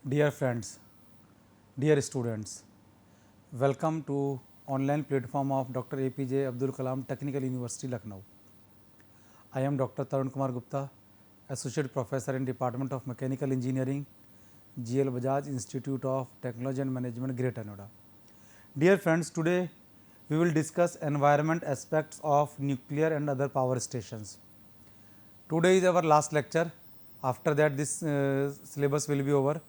Dear friends, dear students, welcome to online platform of Dr. APJ Abdul Kalam Technical University, Lucknow. I am Dr. Tarun Kumar Gupta, Associate Professor in Department of Mechanical Engineering, GL Bajaj Institute of Technology and Management, Greater Noida. Dear friends, today we will discuss environment aspects of nuclear and other power stations. Today is our last lecture. After that this syllabus will be over.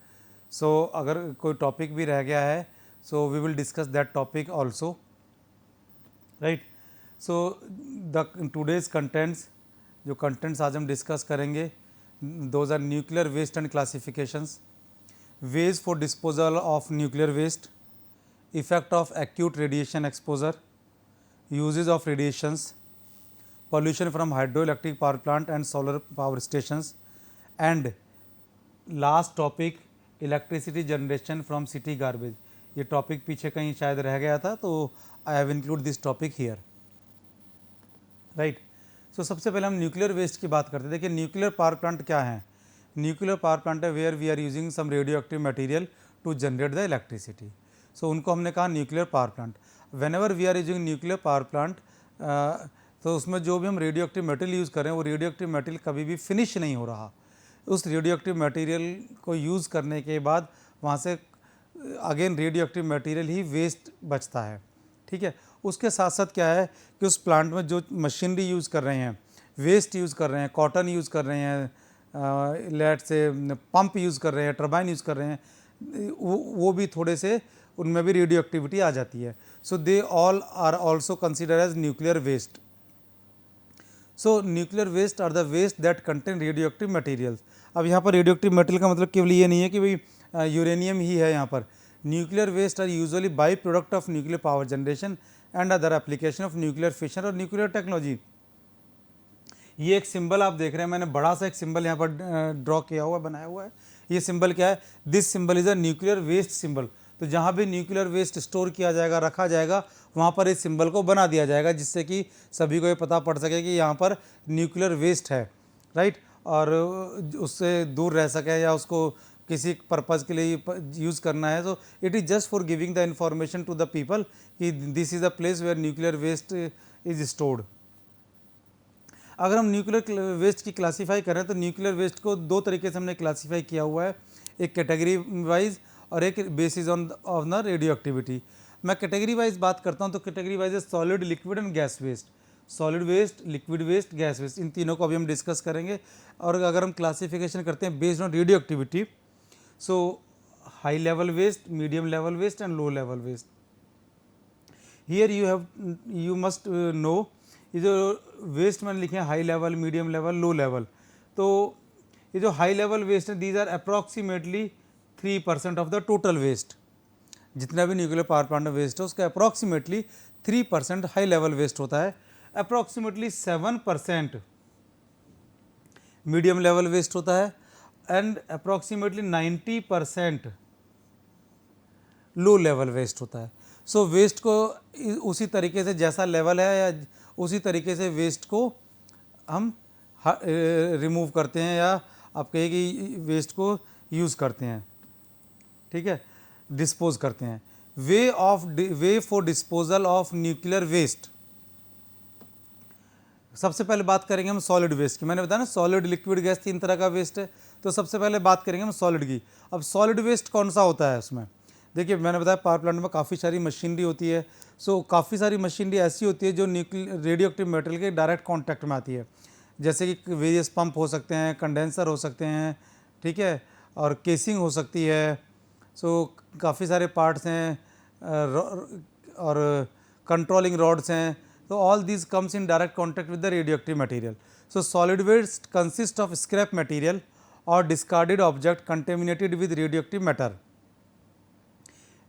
So अगर कोई topic भी रह गया है so we will discuss that topic also, right? So the today's contents, जो contents आज हम discuss करेंगे, those are nuclear waste and classifications, ways for disposal of nuclear waste, effect of acute radiation exposure, uses of radiations, pollution from hydroelectric power plant and solar power stations, and last topic electricity generation from city garbage. ये topic पीछे कहीं शायद रह गया था तो I have include this topic here, right. So सबसे पहले हम न्यूक्लियर वेस्ट की बात करते हैं. देखिए न्यूक्लियर पावर प्लांट क्या है. न्यूक्लियर पावर प्लांट है where we are using some radio active material to generate the electricity. So उनको हमने कहा nuclear power plant. Whenever we are using nuclear power plant तो उसमें जो भी हम रेडियो एक्टिव मटेरियल यूज़ कर रहे हैं वो रेडियो एक्टिव मटेरियल कभी भी फिनिश नहीं हो रहा. उस रेडियो एक्टिव मटेरियल को यूज़ करने के बाद वहाँ से अगेन रेडियो एक्टिव मटेरियल ही वेस्ट बचता है. ठीक है. उसके साथ साथ क्या है कि उस प्लांट में जो मशीनरी यूज़ कर रहे हैं, वेस्ट यूज़ कर रहे हैं, कॉटन यूज़ कर रहे हैं, लेट से पंप यूज़ कर रहे हैं, टरबाइन यूज़ कर रहे हैं, वो भी थोड़े से उनमें भी रेडियो एक्टिविटी आ जाती है. So they all are also consider as nuclear waste. So nuclear waste are the waste that contain radio active materials. अब यहाँ पर रेडियो एक्टिव मटेरियल का मतलब केवल ये नहीं है कि भाई यूरेनियम ही है. यहाँ पर nuclear waste are usually byproduct of nuclear power generation and other application of nuclear fission और न्यूक्लियर टेक्नोलॉजी. ये एक सिंबल आप देख रहे हैं, मैंने बड़ा सा एक सिंबल यहाँ पर ड्रॉ किया हुआ, बनाया हुआ है. ये सिंबल क्या है? This symbol is a nuclear waste symbol. तो जहाँ भी न्यूक्लियर वेस्ट स्टोर किया जाएगा, रखा जाएगा, वहाँ पर इस सिंबल को बना दिया जाएगा जिससे कि सभी को ये पता पड़ सके कि यहाँ पर न्यूक्लियर वेस्ट है, राइट. और उससे दूर रह सके या उसको किसी पर्पज़ के लिए यूज़ करना है. तो it is just for giving the information to the people कि this is a place where nuclear waste is stored. अगर हम न्यूक्लियर वेस्ट की क्लासीफाई करें तो न्यूक्लियर वेस्ट को दो तरीके से हमने क्लासीफाई किया हुआ है, एक कैटेगरी वाइज और एक basis on of the radio activity. मैं कैटेगरी वाइज बात करता हूँ तो कैटेगरी वाइज है solid, liquid and gas waste. Solid waste, liquid waste, gas waste, इन तीनों को अभी हम डिस्कस करेंगे. और अगर हम क्लासिफिकेशन करते हैं based on radioactivity, so high level waste, medium level waste and low level waste. Here you must know, ये जो वेस्ट मैंने लिखे हैं high level, medium level, low level, तो ये जो हाई लेवल वेस्ट है these are approximately 3% of the total waste. जितना भी न्यूक्लियर पावर प्लांट में वेस्ट है उसका अप्रॉक्सीमेटली 3% हाई लेवल वेस्ट होता है, अप्रॉक्सीमेटली 7% मीडियम लेवल वेस्ट होता है and approximately 90% low level waste होता है. सो वेस्ट को उसी तरीके से जैसा लेवल है या उसी तरीके से वेस्ट को हम रिमूव करते हैं या आप कहिए कि वेस्ट को यूज़ करते हैं. ठीक है, डिस्पोज करते हैं. Way for disposal of nuclear waste. सबसे पहले बात करेंगे हम सॉलिड वेस्ट की. मैंने बताया ना सॉलिड, लिक्विड, गैस, तीन तरह का वेस्ट है. तो सबसे पहले बात करेंगे हम सॉलिड की. अब सॉलिड वेस्ट कौन सा होता है उसमें? देखिए मैंने बताया पावर प्लांट में काफ़ी सारी मशीनरी होती है. सो काफ़ी सारी मशीनरी ऐसी होती है जो न्यूक्लियर रेडियो एक्टिव मटेरियल के डायरेक्ट कॉन्टैक्ट में आती है. जैसे कि वेरियस पंप हो सकते हैं, कंडेंसर हो सकते हैं, ठीक है, और केसिंग हो सकती है. सो काफ़ी सारे पार्ट्स हैं और कंट्रोलिंग रॉड्स हैं. तो all these comes in direct contact with the radio active material. So solid waste consist of scrap material और discarded object contaminated with radio active matter.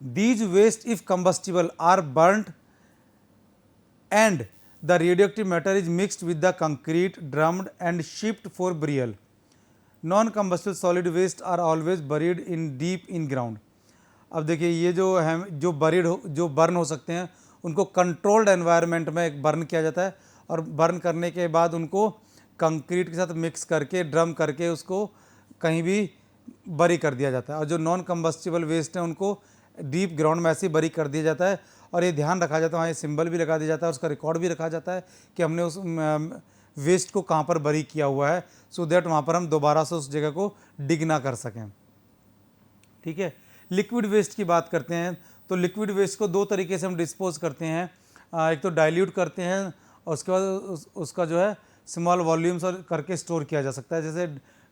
These waste, if combustible, are burnt and the radioactive matter is mixed with the concrete, drummed and shipped for burial. Non-combustible solid waste are always buried in deep in ground. अब देखिए ये जो burn हो सकते हैं उनको controlled environment में burn किया जाता है और बर्न करने के बाद उनको कंक्रीट के साथ मिक्स करके, ड्रम करके उसको कहीं भी बरी कर दिया जाता है, और जो नॉन कंबस्टिबल वेस्ट है उनको डीप ग्राउंड में ऐसे ही बरी कर दिया जाता है। और ये ध्यान रखा जाता है, वहाँ ये सिंबल भी लगा दिया जाता है, उसका रिकॉर्ड भी रखा जाता है कि हमने उस वेस्ट को कहाँ पर बरी किया हुआ है, सो दैट वहाँ पर हम दोबारा से उस जगह को डिग ना कर सकें। ठीक है, लिक्विड वेस्ट की बात करते हैं तो लिक्विड वेस्ट को दो तरीके से हम डिस्पोज करते हैं। एक तो डाइल्यूट करते हैं, और उसके बाद उसका जो है स्मॉल वॉल्यूम्स और करके स्टोर किया जा सकता है। जैसे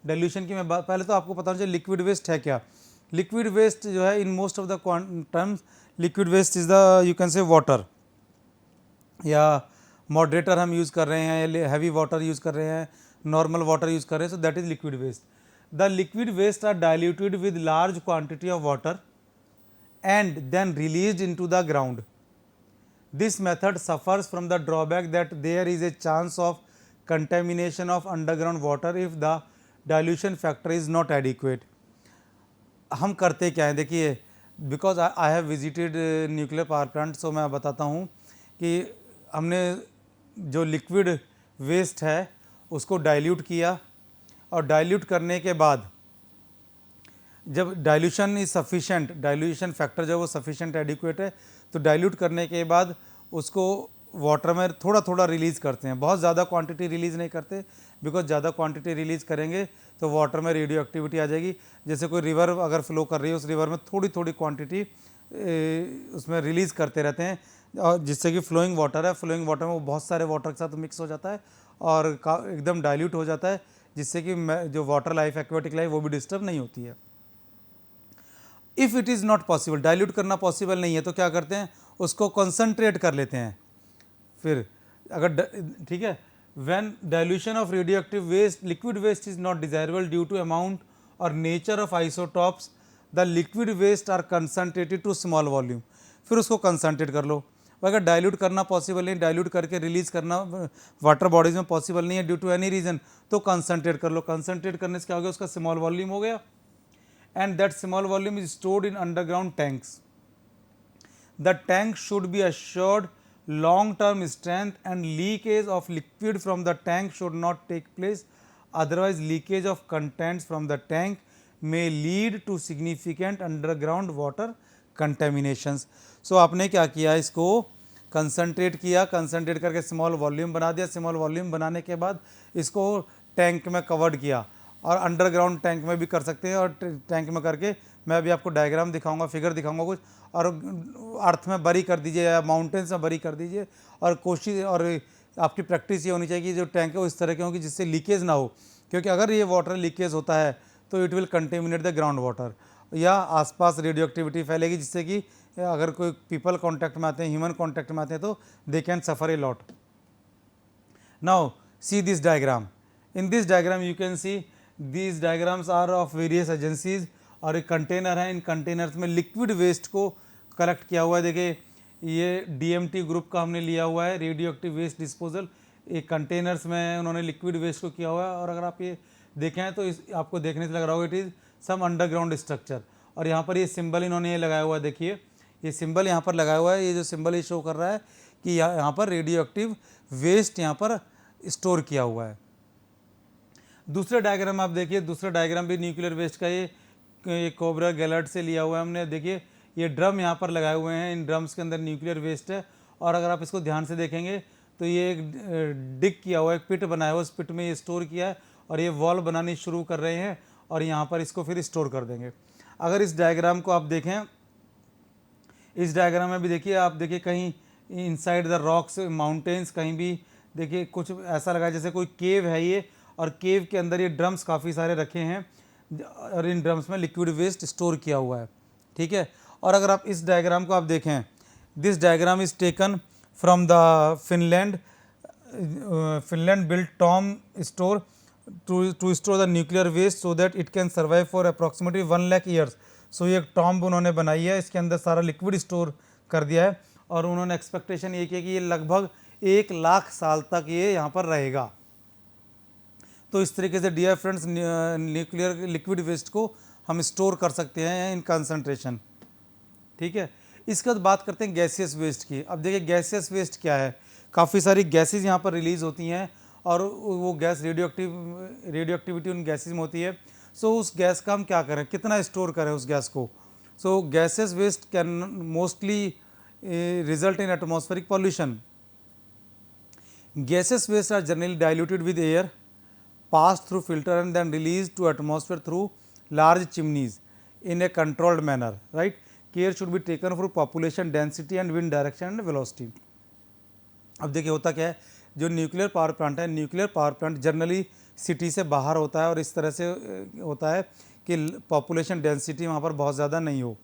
डाइल्यूशन की मैं बात, पहले तो आपको पता होना चाहिए लिक्विड वेस्ट है क्या। लिक्विड वेस्ट जो है in most of the terms liquid waste is the you can say water, या मॉडरेटर हम यूज़ कर रहे हैं, या हैवी वाटर यूज़ कर रहे हैं, नॉर्मल वाटर यूज़ कर रहे हैं, so that is liquid waste. The liquid waste are diluted with large quantity of water and then released into the ground. This method suffers from the drawback that there is a chance of contamination of underground water if the dilution factor is not adequate. हम करते क्या है, देखिए, because I have visited nuclear power plant, so मैं बताता हूँ कि हमने जो लिक्विड वेस्ट है उसको डाइल्यूट किया, और डाइल्यूट करने के बाद जब dilution is sufficient, dilution factor जो वो सफिशेंट एडिक्वेट है, तो डाइल्यूट करने के बाद उसको वाटर में थोड़ा थोड़ा रिलीज़ करते हैं, बहुत ज़्यादा क्वांटिटी रिलीज़ नहीं करते, बिकॉज ज़्यादा क्वांटिटी रिलीज़ करेंगे तो वाटर में रेडियो एक्टिविटी आ जाएगी। जैसे कोई रिवर अगर फ्लो कर रही है, उस रिवर में थोड़ी थोड़ी क्वांटिटी उसमें रिलीज़ करते रहते हैं, और जिससे कि फ्लोइंग वाटर है, फ्लोइंग वाटर में वो बहुत सारे वाटर के साथ मिक्स हो जाता है और एकदम डाइल्यूट हो जाता है, जिससे कि जो वाटर लाइफ, एक्वेटिक लाइफ, वो भी डिस्टर्ब नहीं होती है। If it is not possible, dilute करना पॉसिबल नहीं है, तो क्या करते हैं, उसको कंसंट्रेट कर लेते हैं। फिर अगर ठीक है, when dilution of radio active waste, liquid waste is not desirable due to amount और nature of isotopes, the liquid waste are concentrated to small volume. फिर उसको कंसंट्रेट कर लो। अगर डाइल्यूट करना पॉसिबल नहीं, डाइल्यूट करके रिलीज करना वाटर बॉडीज में पॉसिबल नहीं है ड्यू टू एनी रीजन, तो कंसंट्रेट कर लो। कंसंट्रेट करने से क्या हो गया, उसका स्मॉल वॉल्यूम हो गया, and that small volume is stored in underground tanks. The tank should be assured long-term strength, and leakage of liquid from the tank should not take place, otherwise leakage of contents from the tank may lead to significant underground water contaminations. So आपने क्या किया, इसको concentrate किया, concentrate करके small volume बना दिया, small volume बनाने के बाद इसको टैंक में कवर्ड किया, और अंडरग्राउंड टैंक में भी कर सकते हैं, और टैंक में करके मैं अभी आपको डायग्राम दिखाऊंगा, फिगर दिखाऊंगा कुछ, और अर्थ में बरी कर दीजिए या माउंटेन्स में बरी कर दीजिए, और कोशिश और आपकी प्रैक्टिस ये होनी चाहिए कि जो टैंक है वो इस तरह के हो कि जिससे लीकेज ना हो, क्योंकि अगर ये वाटर लीकेज होता है तो it will contaminate the ground water, या आसपास रेडियो एक्टिविटी फैलेगी, जिससे कि अगर कोई पीपल कॉन्टैक्ट में आते हैं, ह्यूमन कॉन्टैक्ट में आते हैं, तो they can suffer a lot. Now see this diagram, in this diagram you can see these diagrams are of various agencies, और एक कंटेनर है, इन कंटेनर्स में लिक्विड वेस्ट को कलेक्ट किया हुआ है। देखिए ये DMT ग्रुप का हमने लिया हुआ है, रेडियो एक्टिव वेस्ट डिस्पोजल, एक कंटेनर्स में उन्होंने लिक्विड वेस्ट को किया हुआ है। और अगर आप ये देखें तो इस आपको देखने से लग रहा होगा it is some underground structure, और यहाँ पर ये सिंबल इन्होंने ये लगाया हुआ है, देखिए ये सिंबल यहाँ पर लगाया हुआ है, ये जो सिंबल ये शो कर रहा है कि यहाँ पर रेडियो एक्टिव वेस्ट यहाँ पर स्टोर किया हुआ है। दूसरा डायग्राम आप देखिए, दूसरा डायग्राम भी न्यूक्लियर वेस्ट का, ये कोबरा गैलर्ट से लिया हुआ है हमने। देखिए ये ड्रम यहाँ पर लगाए हुए हैं, इन ड्रम्स के अंदर न्यूक्लियर वेस्ट है, और अगर आप इसको ध्यान से देखेंगे तो ये एक डिग किया हुआ है, एक पिट बनाया हुआ, उस पिट में ये स्टोर किया है, और ये वॉल बनानी शुरू कर रहे हैं, और यहाँ पर इसको फिर स्टोर कर देंगे। अगर इस डायग्राम को आप देखें, इस डायग्राम में भी देखिए, आप देखिए कहीं इनसाइड द रॉक्स माउंटेन्स, कहीं भी देखिए कुछ ऐसा लगा जैसे कोई केव है ये, और केव के अंदर ये ड्रम्स काफ़ी सारे रखे हैं, और इन ड्रम्स में लिक्विड वेस्ट स्टोर किया हुआ है। ठीक है, और अगर आप इस डायग्राम को आप देखें, this diagram is taken from the Finland built tomb store to store the nuclear waste so that it can survive for approximately 1 lakh years. So ये एक टॉम्ब उन्होंने बनाई है, इसके अंदर सारा लिक्विड स्टोर कर दिया है, और उन्होंने एक्सपेक्टेशन ये किया कि ये लगभग 1 लाख साल तक ये यहाँ पर रहेगा। तो इस तरीके से dear friends, nuclear liquid waste को हम स्टोर कर सकते हैं इन कंसंट्रेशन। ठीक है, इसके बाद बात करते हैं गैसियस वेस्ट की। अब देखिए गैसियस वेस्ट क्या है, काफ़ी सारी गैसेज यहाँ पर रिलीज़ होती हैं, और वो गैस रेडियो एक्टिविटी उन गैसेज में होती है। सो उस गैस का हम क्या करें, कितना स्टोर करें उस गैस को. So gases waste can mostly result in atmospheric pollution. Gaseous waste are generally diluted with air, passed through filter and then released to atmosphere through large chimneys in a controlled manner. Right? Care should be taken for population density and wind direction and velocity. अब देखिए होता क्या है, जो nuclear power plant है, nuclear power plant generally city से बाहर होता है और इस तरह से होता है कि पॉपुलेशन डेंसिटी वहाँ पर बहुत ज़्यादा नहीं हो,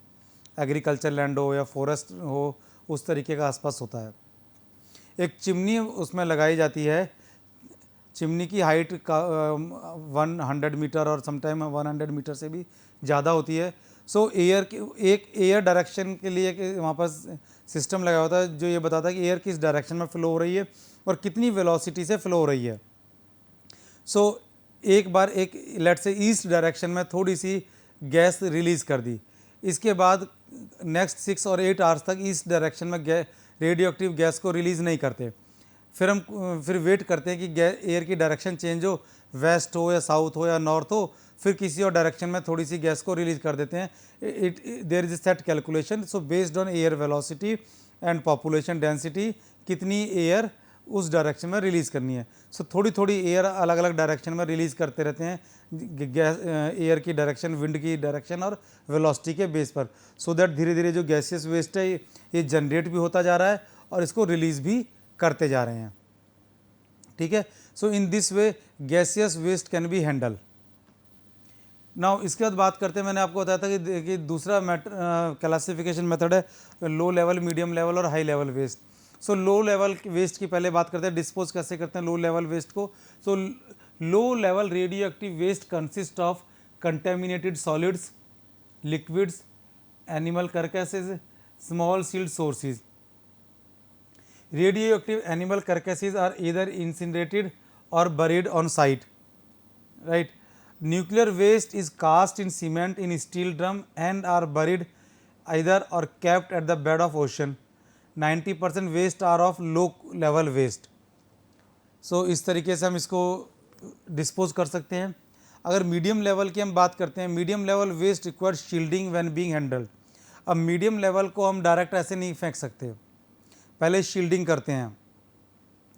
एग्रीकल्चर लैंड हो या फॉरेस्ट हो, उस तरीके का आसपास होता है. एक चिमनी उसमें लगाई जाती है. चिमनी की हाइट का 100 मीटर और समटाइम 100 मीटर से भी ज़्यादा होती है. सो एक एयर डायरेक्शन के लिए वहाँ पर सिस्टम लगा होता है जो ये बताता है कि एयर किस डायरेक्शन में फ्लो हो रही है और कितनी वेलोसिटी से फ्लो हो रही है. सो एक बार एक लेट से ईस्ट डायरेक्शन में थोड़ी सी गैस रिलीज़ कर दी, इसके बाद नेक्स्ट 6 और 8 आवर्स तक ईस्ट डायरेक्शन में रेडियो एक्टिव गैस को रिलीज़ नहीं करते. फिर वेट करते हैं कि एयर की डायरेक्शन चेंज हो, वेस्ट हो या साउथ हो या नॉर्थ हो, फिर किसी और डायरेक्शन में थोड़ी सी गैस को रिलीज़ कर देते हैं. There is set calculation. So based on air velocity and population density कितनी एयर उस डायरेक्शन में रिलीज़ करनी है. सो थोड़ी थोड़ी एयर अलग अलग डायरेक्शन में रिलीज़ करते रहते हैं, गैस एयर की डायरेक्शन, विंड की डायरेक्शन और वेलोसिटी के बेस पर. सो दैट धीरे धीरे जो गैसियस वेस्ट है ये जनरेट भी होता जा रहा है और इसको रिलीज़ भी करते जा रहे हैं. ठीक है. So in this way gaseous waste can be handle. Now इसके बाद बात करते हैं, मैंने आपको बताया था कि दूसरा क्लासिफिकेशन मेथड है लो लेवल, मीडियम लेवल और हाई लेवल वेस्ट. सो लो लेवल वेस्ट की पहले बात करते हैं, डिस्पोज कैसे करते हैं लो लेवल वेस्ट को. So low level radio active waste consist of contaminated solids, liquids, animal carcasses, small sealed sources. Radioactive animal carcasses are either incinerated or buried on site. Right? Nuclear waste is cast in cement in steel drum and are buried either or kept at the bed of ocean. 90% waste are of low level waste. So इस तरीके से हम इसको dispose कर सकते हैं. अगर medium level की हम बात करते हैं, medium level waste required shielding when being handled. अब मीडियम लेवल को हम डायरेक्ट ऐसे नहीं फेंक सकते, पहले शील्डिंग करते हैं.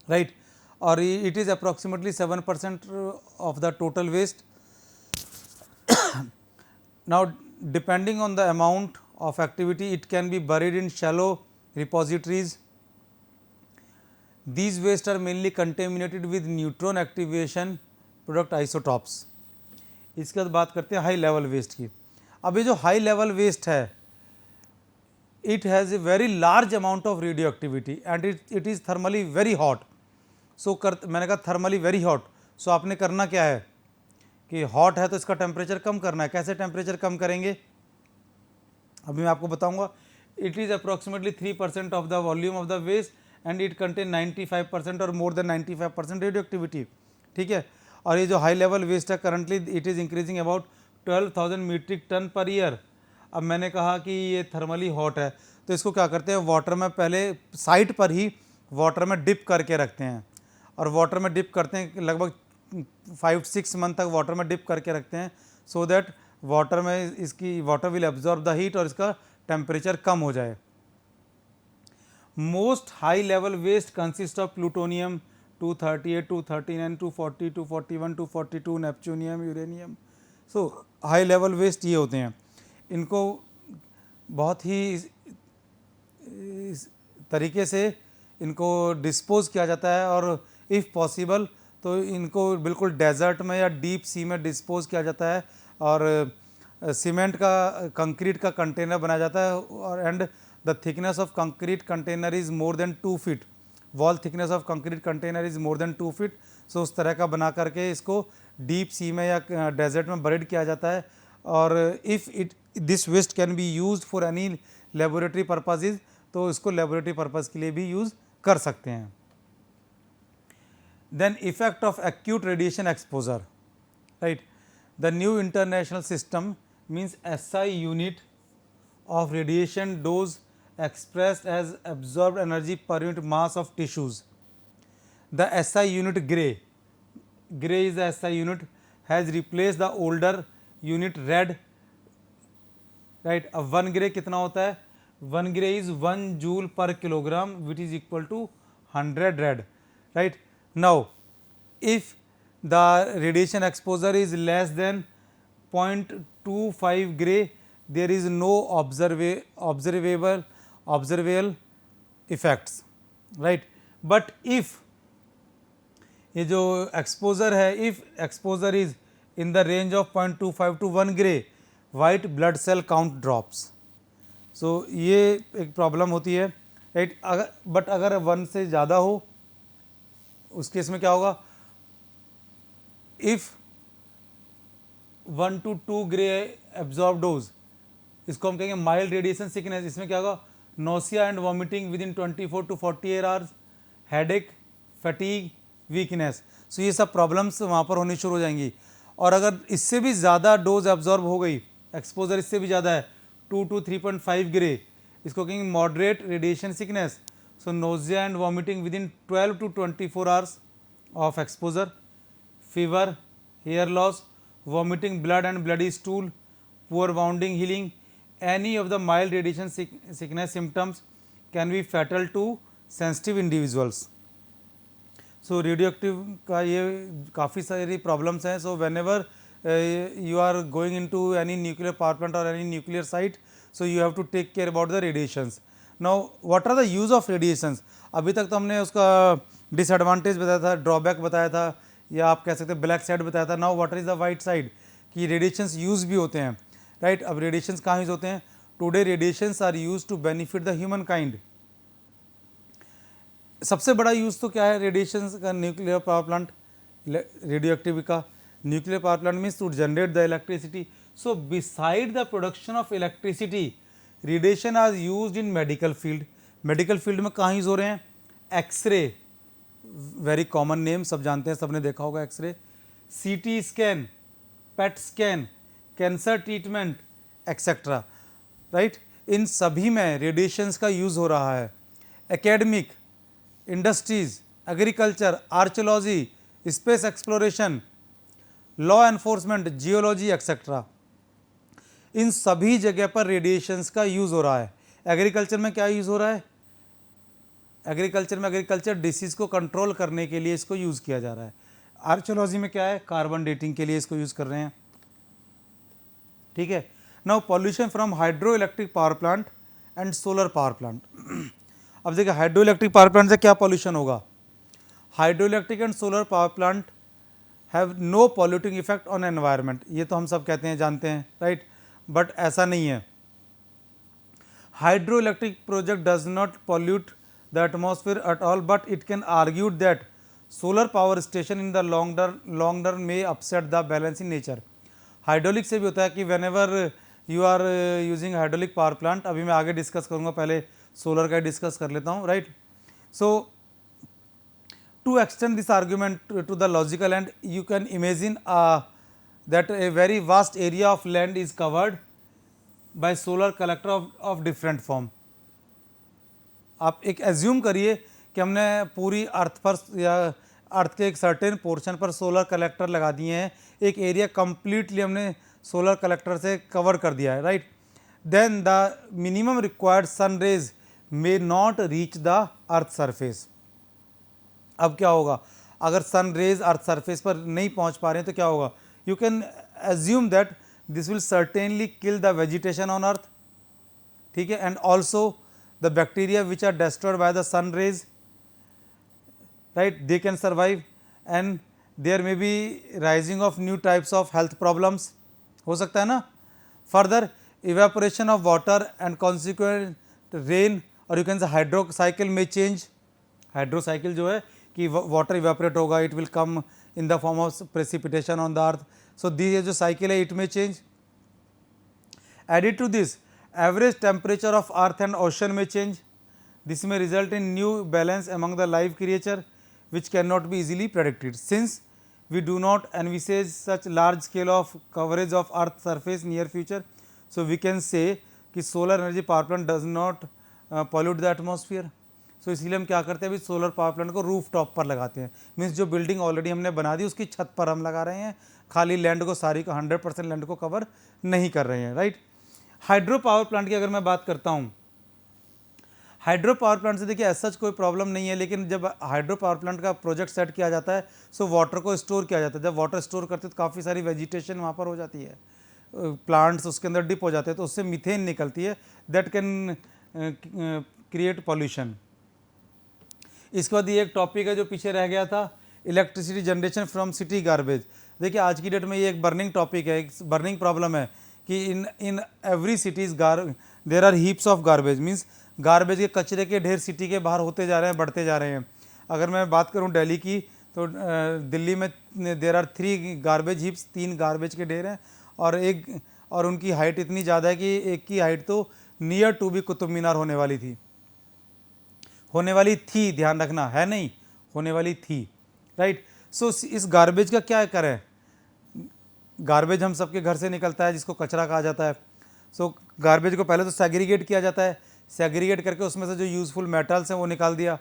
राइट. और it is approximately 7% of the total waste. Now depending on the amount of activity it can be buried in shallow repositories. These waste are mainly contaminated with neutron activation product isotopes. इसके बाद बात करते हैं high level waste की. अब ये जो high level waste है, it has a very large amount of radio activity and it is thermally very hot. So मैंने कहा थर्मली वेरी हॉट. सो आपने करना क्या है कि हॉट है तो इसका टेम्परेचर कम करना है. कैसे टेम्परेचर कम करेंगे अभी मैं आपको बताऊंगा. It is approximately 3% of the volume of the waste and it contain 95% or more than 95% radio activity. ठीक है. और ये जो हाई लेवल वेस्ट है currently it is increasing about 12,000 metric ton per year. अब मैंने कहा कि ये थर्मली हॉट है तो इसको क्या करते हैं, वाटर में पहले साइट पर ही वाटर में डिप करके रखते हैं. और वाटर में डिप करते हैं लगभग 5-6 मंथ तक वाटर में डिप करके रखते हैं. सो दैट वाटर में इसकी water will absorb the heat और इसका टेम्परेचर कम हो जाए. Most high level waste consists of plutonium 238, 239, 240, 241, 242, neptunium, uranium. So high level waste ये होते हैं. इनको बहुत ही इस तरीके से इनको डिस्पोज किया जाता है और इफ़ पॉसिबल तो इनको बिल्कुल डेजर्ट में या डीप सी में डिस्पोज किया जाता है और सीमेंट का कंक्रीट का कंटेनर बनाया जाता है. और and the thickness of concrete container is more than 2 feet. Wall thickness of concrete container is more than 2 feet. So उस तरह का बना करके इसको डीप सी में या डेजर्ट में बरीड किया जाता है. और if this waste can be used for any laboratory purposes तो इसको लेबोरेटरी पर्पज़ के लिए भी यूज़ कर सकते हैं. Then effect of acute radiation exposure. Right. The new international system means SI unit of radiation dose expressed as absorbed energy per unit mass of tissues. The SI unit Gray is the SI unit has replaced the older unit rad, right. अब 1 gray कितना होता है, 1 gray is 1 joule per kilogram which is equal to 100 rad, right. Now if the radiation exposure is less than 0.25 gray, there is no observable effects, right. But if ये जो exposure है, if exposure is in the range of 0.25 to 1 gray, white blood cell count drops. So ये एक problem होती है, right. But अगर 1 से ज़्यादा हो उस केस में क्या होगा, if 1 to 2 gray absorb dose, इसको हम कहेंगे माइल्ड रेडिएशन सिकनेस। इसमें क्या होगा, nausea and vomiting within 24 to 48 hours, headache, fatigue, weakness. So ये सब प्रॉब्लम्स वहाँ पर होनी शुरू हो जाएंगी। और अगर इससे भी ज़्यादा डोज एब्जॉर्ब हो गई, एक्सपोजर इससे भी ज़्यादा है 2 to 3.5 ग्रे, इसको कहेंगे moderate radiation sickness. So nausea and vomiting within 12 to 24 hours of exposure, fever, hair loss, vomiting blood and bloody stool, poor wounding healing, any of the mild radiation sickness symptoms can be fatal to sensitive individuals. So radioactive का ये काफ़ी सारी problems हैं। सो whenever you are going into any nuclear power plant or any nuclear site, so you have to take care about the radiations. Now what are the use of radiations? अभी तक तो हमने उसका डिसएडवांटेज बताया था, drawback बताया था, या आप कह सकते हैं ब्लैक साइड बताया था। Now what is the white side, कि रेडिएशंस यूज भी होते हैं, राइट। अब रेडिएशंस कहाँ यूज होते हैं, today radiations are use to benefit the human kind. सबसे बड़ा यूज तो क्या है रेडिएशंस का, nuclear power plant, radio active का। Nuclear power plant means to generate the electricity. So beside the production of electricity, radiation are use in medical field. Medical field में कहाँ use हो रहे हैं, एक्सरे, वेरी कॉमन नेम, सब जानते हैं, सबने देखा होगा x-ray, CT scan, PET scan, cancer treatment etcetera, right. इन सभी में रेडिएशंस का यूज़ हो रहा है। Academic, industries, agriculture, archaeology, space exploration, law enforcement, geology etcetera, इन सभी जगह पर रेडिएशंस का यूज़ हो रहा है। एग्रीकल्चर में क्या यूज़ हो रहा है, एग्रीकल्चर में एग्रीकल्चर डिसीज़ को कंट्रोल करने के लिए इसको यूज़ किया जा रहा है। आर्कियोलॉजी में क्या है, कार्बन डेटिंग के लिए इसको यूज़ कर रहे हैं, ठीक है। Now pollution from hydro electric power plant and solar power plant. अब देखिए हाइड्रो इलेक्ट्रिक पावर प्लांट से क्या पॉल्यूशन होगा, hydro electric and solar power plant have no polluting effect on environment. ये तो हम सब कहते हैं, जानते हैं, राइट। बट ऐसा नहीं है। Hydro electric project does not pollute the atmosphere at all, but it can argue that solar power station in the long run may upset the balance in nature. Hydraulic से भी होता है कि whenever you are using hydraulic power plant, अभी मैं आगे discuss करूँगा, पहले सोलर का डिस्कस कर लेता हूँ, right. So to extend this argument to the logical end, you can imagine that a very vast area of land is covered by solar collector of different form. आप एक assume करिए कि हमने पूरी अर्थ पर या अर्थ के एक सर्टेन पोर्शन पर सोलर कलेक्टर लगा दिए हैं, एक एरिया कंप्लीटली हमने सोलर कलेक्टर से कवर कर दिया है, right. Then the minimum required sun rays may not reach the earth surface. अब क्या होगा, अगर सन रेज अर्थ सरफेस पर नहीं पहुंच पा रहे हैं तो क्या होगा, you can assume that this will certainly kill the vegetation on earth, ठीक है। And also the bacteria which are destroyed by the sun rays, right, they can survive, and there may be rising of new types of health problems, हो सकता है ना। further evaporation of water and consequent rain, or you can say hydro cycle may change। hydro cycle जो है कि water evaporate होगा, it will come in the form of precipitation on the earth, so this जो cycle है it may change। added to this, average temperature of earth and ocean may change. This may result in new balance among the live creature which cannot be easily predicted. Since we do not envisage such large scale of coverage of earth surface near future, so we can say कि solar energy power plant does not pollute the atmosphere. सो इसलिए हम क्या करते हैं, अभी solar power plant को roof top पर लगाते हैं। मीन्स जो बिल्डिंग ऑलरेडी हमने बना दी उसकी छत पर हम लगा रहे हैं, खाली लैंड को सारी को 100% लैंड को कवर नहीं कर रहे हैं, राइट। हाइड्रो पावर प्लांट की अगर मैं बात करता हूँ, हाइड्रो पावर प्लांट से देखिए ऐसा कोई प्रॉब्लम नहीं है, लेकिन जब हाइड्रो पावर प्लांट का प्रोजेक्ट सेट किया जाता है सो वाटर को स्टोर किया जाता है। जब वाटर स्टोर करते हैं तो काफ़ी सारी वेजिटेशन वहाँ पर हो जाती है, प्लांट्स उसके अंदर डिप हो जाते हैं, तो उससे मीथेन निकलती है, दैट कैन क्रिएट पॉल्यूशन। इसके बाद ये एक टॉपिक है जो पीछे रह गया था, electricity generation from city garbage. देखिए आज की डेट में ये एक बर्निंग टॉपिक है, एक बर्निंग प्रॉब्लम है कि in every cities there are heaps of garbage. Means garbage के कचरे के ढेर सिटी के बाहर होते जा रहे हैं, बढ़ते जा रहे हैं। अगर मैं बात करूं दिल्ली की तो दिल्ली में there are 3 garbage heaps, 3 garbage के ढेर हैं, और उनकी हाइट इतनी ज़्यादा है कि एक की हाइट तो नियर टू भी कुतुब मीनार होने वाली थी, ध्यान रखना, है नहीं, होने वाली थी, राइट। सो इस गार्बेज का क्या करें, गार्बेज हम सबके घर से निकलता है जिसको कचरा कहा जाता है। सो गार्बेज को पहले तो सेग्रीगेट किया जाता है, सेग्रीगेट करके उसमें से जो यूज़फुल मेटल्स हैं वो निकाल दिया,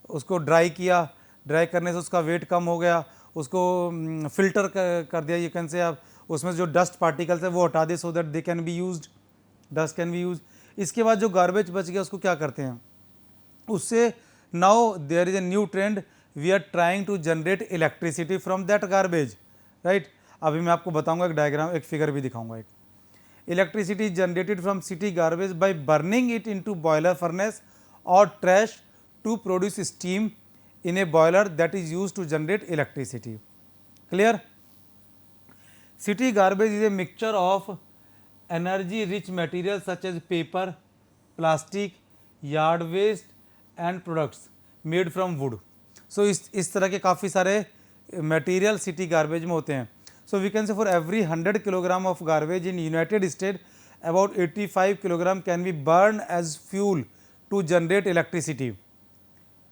उसको ड्राई किया, ड्राई करने से उसका वेट कम हो गया, उसको फिल्टर कर दिया, ये कैन से आप उसमें जो डस्ट पार्टिकल्स है वो हटा दे, so that they can be used, dust can be use. इसके बाद जो गार्बेज बच गया उसको क्या करते हैं, उससे now there is a new trend, we are trying to generate electricity from that garbage, right. अभी मैं आपको बताऊंगा, एक डायग्राम, एक फिगर भी दिखाऊंगा। एक electricity generated from city garbage by burning it into boiler furnace और trash to produce steam in a boiler that is used to generate electricity. Clear? City garbage is a mixture of energy rich materials such as paper, plastic, yard waste and products made from wood. So इस तरह के काफ़ी सारे material city garbage में होते हैं. So we can say for every 100 kilogram of garbage in United States, about 85 kilogram can be burned as fuel to generate electricity.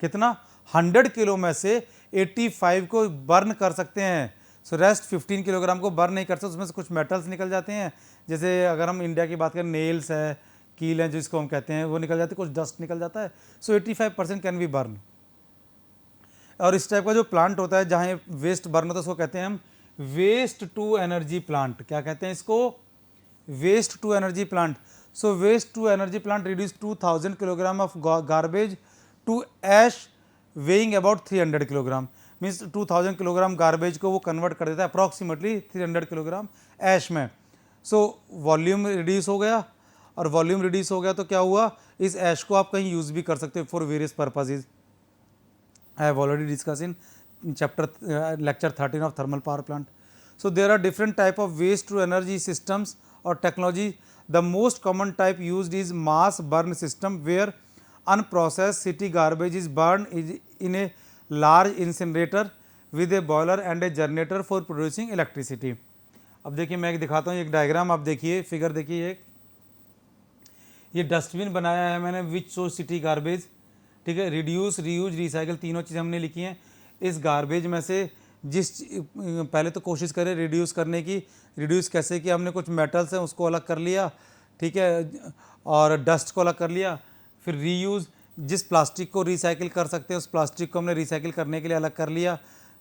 कितना? 100 kilo में से 85 को बर्न कर सकते हैं. सो रेस्ट 15 किलोग्राम को बर्न नहीं कर सकते, उसमें से कुछ मेटल्स निकल जाते हैं. जैसे अगर हम इंडिया की बात करें, नेल्स है, कील है जिसको हम कहते हैं, वो निकल जाते हैं, कुछ डस्ट निकल जाता है. सो 85% कैन बी बर्न. और इस टाइप का जो प्लांट होता है जहाँ वेस्ट बर्न होता है उसको कहते हैं हम वेस्ट टू एनर्जी प्लांट. क्या कहते हैं इसको? Waste to energy plant. So waste to energy plant reduce 2000 kilogram of garbage to ash weighing about 300 kilogram. Means 2000 kilogram garbage को वो कन्वर्ट कर देता है अप्रॉक्सीमेटली 300 किलोग्राम ऐश में. सो वॉल्यूम रिड्यूस हो गया, और वॉल्यूम रिड्यूस हो गया तो क्या हुआ, इस ऐश को आप कहीं यूज़ भी कर सकते हो for various purposes. I have already discuss in chapter lecture 13 of thermal power plant. So there are different type of waste to energy systems और technology. The most common type used is mass burn system, where unprocessed city garbage is burned in a large incinerator with a boiler and a generator for producing electricity. अब देखिए मैं एक दिखाता हूँ, एक diagram आप देखिए, फिगर देखिए. ये डस्टबिन बनाया है मैंने विच शो सिटी गार्बेज. ठीक है, रिड्यूस, रीयूज, रिसाइकल, तीनों चीज़ हमने लिखी हैं. इस गार्बेज में से पहले तो कोशिश करें रिड्यूस करने की. रिड्यूस कैसे किया, हमने कुछ मेटल्स हैं उसको अलग कर लिया, ठीक है, और डस्ट को अलग कर लिया. फिर रीयूज़, जिस प्लास्टिक को रिसाइकिल कर सकते हैं उस प्लास्टिक को हमने रिसाइकिल करने के लिए अलग कर लिया,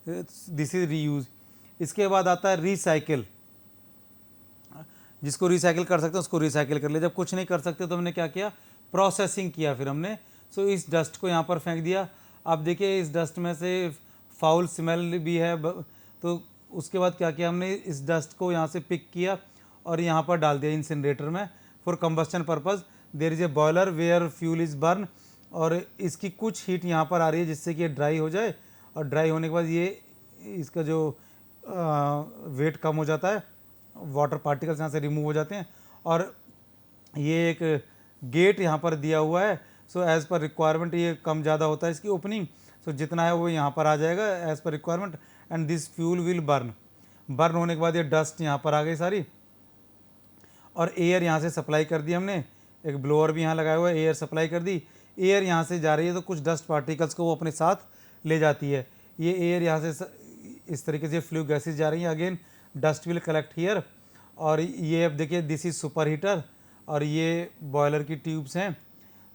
दिस इज रीयूज़. इसके बाद आता है रिसाइकिल, जिसको रिसाइकिल कर सकते हैं उसको रिसाइकिल कर लिया. जब कुछ नहीं कर सकते तो हमने क्या किया, प्रोसेसिंग किया फिर हमने. सो इस डस्ट को यहाँ पर फेंक दिया. आप देखिए इस डस्ट में से फाउल स्मेल भी है, तो उसके बाद क्या किया हमने, इस डस्ट को यहाँ से पिक किया और यहाँ पर डाल दिया इंसिनरेटर में for combustion purpose. There is a boiler where fuel is burn, और इसकी कुछ हीट यहाँ पर आ रही है जिससे कि ये ड्राई हो जाए, और ड्राई होने के बाद ये इसका जो वेट कम हो जाता है, वाटर पार्टिकल्स यहाँ से रिमूव हो जाते हैं, और ये एक गेट यहाँ पर दिया हुआ है. सो एज़ पर रिक्वायरमेंट ये कम ज़्यादा होता है इसकी ओपनिंग. सो जितना है वो यहाँ पर आ जाएगा as per requirement, and this fuel will burn. Burn होने के बाद ये डस्ट यहाँ पर आ गई सारी, और एयर यहाँ से सप्लाई कर दी हमने. एक ब्लोअर भी यहाँ लगाया हुआ है, एयर सप्लाई कर दी. एयर यहाँ से जा रही है तो कुछ डस्ट पार्टिकल्स को वो अपने साथ ले जाती है. ये एयर यहाँ से इस तरीके से फ्लू गैसेज जा रही हैं. Again dust will collect here, और ये अब देखिए दिस इज सुपर हीटर, और ये बॉयलर की ट्यूब्स हैं.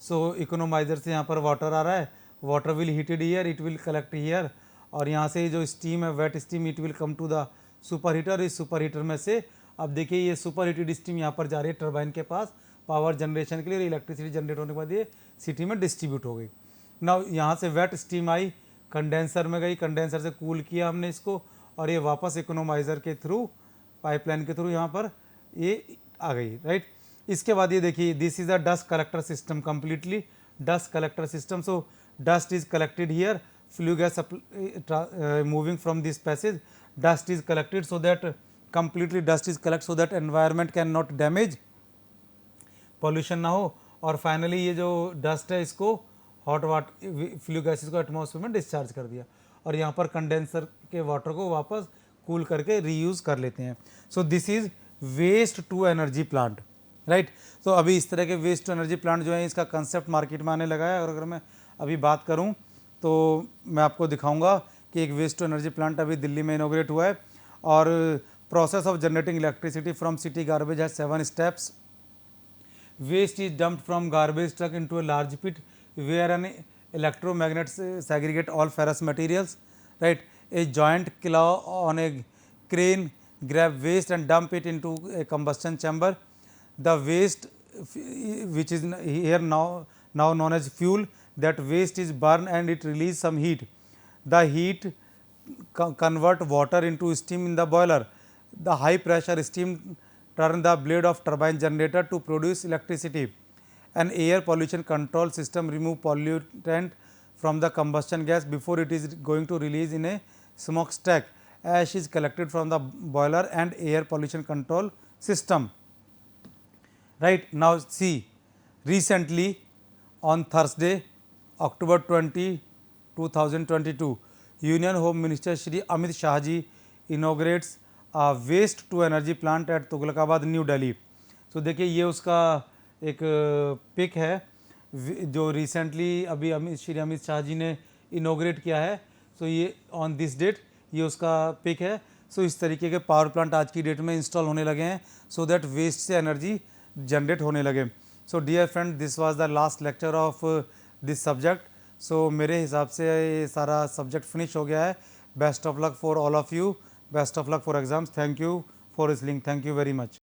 सो इकोनोमाइज़र से यहाँ पर वाटर आ रहा है, water will heated here, it will collect here, और यहाँ से जो स्टीम है wet steam it will come to the super heater. इस सुपर हीटर में से अब देखिए ये सुपर हीटेड स्टीम यहाँ पर जा रही है टरबाइन के पास पावर जनरेशन के लिए, इलेक्ट्रिसिटी जनरेट होने के बाद ये सिटी में डिस्ट्रीब्यूट हो गई। नाउ यहाँ से वेट स्टीम आई, कंडेंसर में गई, कंडेंसर से कूल किया हमने इसको, और ये वापस इकोनोमाइज़र के थ्रू, पाइपलाइन के थ्रू यहाँ पर ये आ गई, राइट। इसके बाद ये देखिए this is a dust collector system, completely dust collector system. So dust is collected here, flue gas moving from this passage, dust is collected so that completely dust is collected so that environment can not damage, pollution ना हो, और finally ये जो dust है इसको hot water flue gases को atmosphere में discharge कर दिया, और यहाँ पर कंडेंसर के वाटर को वापस कूल करके रीयूज़ कर लेते हैं। So this is waste to energy plant, right. तो अभी इस तरह के वेस्ट टू एनर्जी प्लांट जो है इसका कंसेप्ट मार्केट में आने लगा है, और अगर मैं अभी बात करूँ तो मैं आपको दिखाऊंगा कि एक वेस्ट टू एनर्जी प्लांट अभी दिल्ली में इनोग्रेट हुआ है, और process of generating electricity from city garbage has 7 steps. Waste is dumped from garbage truck into a large pit where an electromagnet segregate all ferrous materials, right. A giant claw on a crane grab waste and dump it into a combustion chamber. The waste which is here now known as fuel, that waste is burned and it release some heat. The heat convert water into steam in the boiler. The high pressure steam turn the blade of turbine generator to produce electricity. An air pollution control system remove pollutant from the combustion gas before it is going to release in a smokestack. Ash is collected from the boiler and air pollution control system. Right now, see, recently on Thursday, October 20, 2022, Union Home Minister Shri Amit Shah ji inaugurates a waste to energy plant at Tughlakabad, New Delhi. तो देखिए ये उसका एक pick है जो recently अभी श्री अमित शाह जी ने इनोग्रेट किया है। सो ये ऑन दिस डेट ये उसका पिक है। सो इस तरीके के पावर प्लांट आज की डेट में इंस्टॉल होने लगे हैं, सो दैट वेस्ट से एनर्जी जनरेट होने लगे। So dear friend, this was the last lecture of this subject. So मेरे हिसाब से ये सारा सब्जेक्ट फिनिश हो गया है। Best of luck for all of you, best of luck for exams. Thank you for listening, thank you very much.